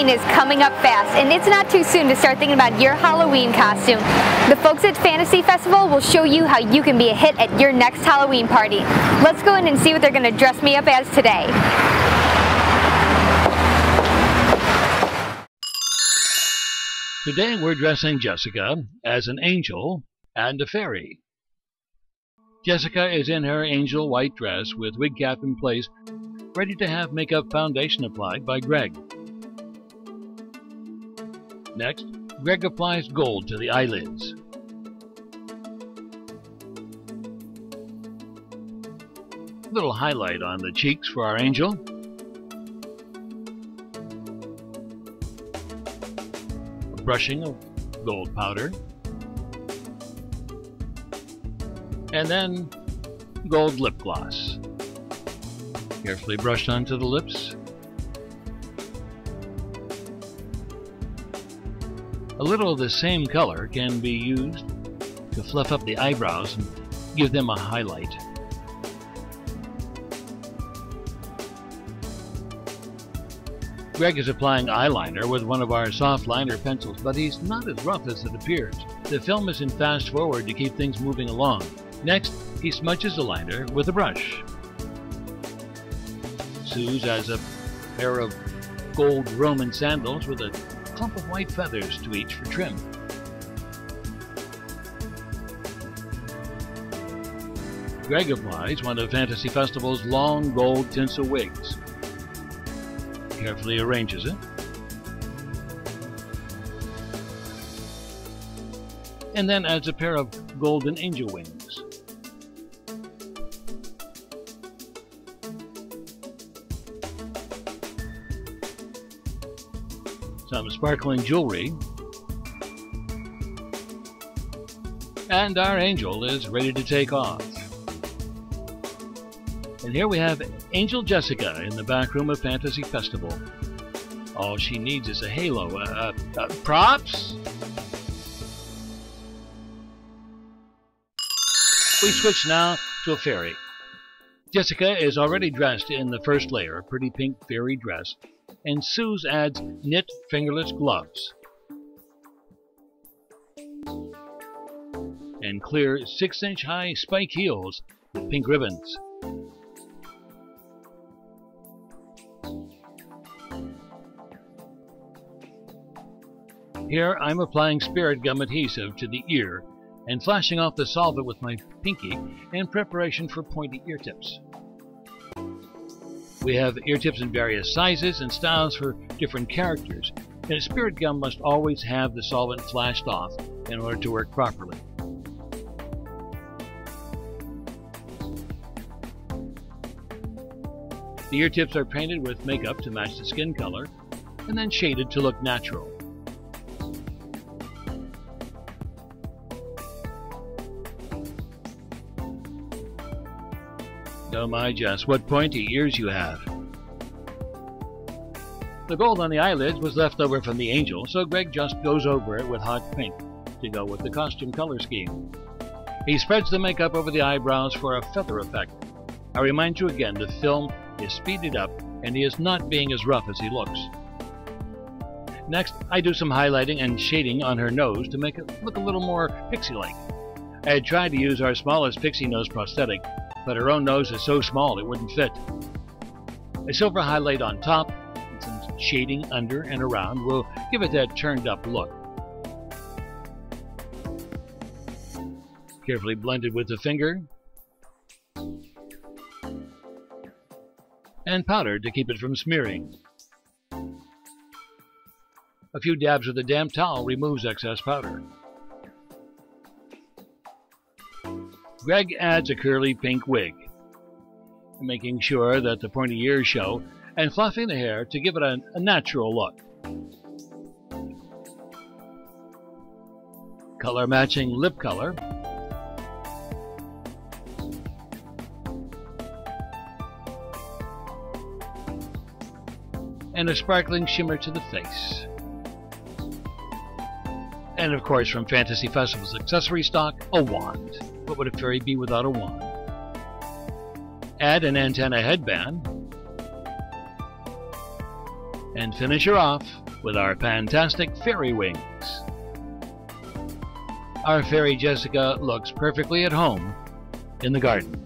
Is coming up fast, and it's not too soon to start thinking about your Halloween costume. The folks at Fantasy Festival will show you how you can be a hit at your next Halloween party. Let's go in and see what they're going to dress me up as today. Today we're dressing Jessica as an angel and a fairy. Jessica is in her angel white dress with wig cap in place, ready to have makeup foundation applied by Greg. Next, Greg applies gold to the eyelids. A little highlight on the cheeks for our angel. A brushing of gold powder. And then gold lip gloss. Carefully brushed onto the lips. A little of the same color can be used to fluff up the eyebrows and give them a highlight. Greg is applying eyeliner with one of our soft liner pencils, but he's not as rough as it appears. The film is in fast forward to keep things moving along. Next, he smudges the liner with a brush. Suze has a pair of gold Roman sandals with a clump of white feathers to each for trim. Greg applies one of Fantasy Festival's long gold tinsel wigs. Carefully arranges it. And then adds a pair of golden angel wings. Some sparkling jewelry, and our angel is ready to take off. And here we have Angel Jessica in the back room of Fantasy Festival. All she needs is a halo. Props? We switch now to a fairy. Jessica is already dressed in the first layer, a pretty pink fairy dress, and Suze adds knit fingerless gloves and clear 6-inch high spike heels with pink ribbons. Here I'm applying spirit gum adhesive to the ear and flashing off the solvent with my pinky in preparation for pointy ear tips. We have ear tips in various sizes and styles for different characters, and spirit gum must always have the solvent flashed off in order to work properly. The ear tips are painted with makeup to match the skin color, and then shaded to look natural. Oh my, Jess, what pointy ears you have. The gold on the eyelids was left over from the angel, so Greg just goes over it with hot pink to go with the costume color scheme. He spreads the makeup over the eyebrows for a feather effect. I remind you again, the film is speeded up and he is not being as rough as he looks. Next, I do some highlighting and shading on her nose to make it look a little more pixie-like. I had tried to use our smallest pixie nose prosthetic, but her own nose is so small it wouldn't fit. A silver highlight on top and some shading under and around will give it that turned up look. Carefully blended with the finger and powdered to keep it from smearing. A few dabs with a damp towel removes excess powder. Greg adds a curly pink wig, making sure that the pointy ears show, and fluffing the hair to give it a natural look. Color matching lip color, and a sparkling shimmer to the face. And of course, from Fantasy Festival's accessory stock, a wand. What would a fairy be without a wand? Add an antenna headband, and finish her off with our fantastic fairy wings. Our fairy Jessica looks perfectly at home in the garden.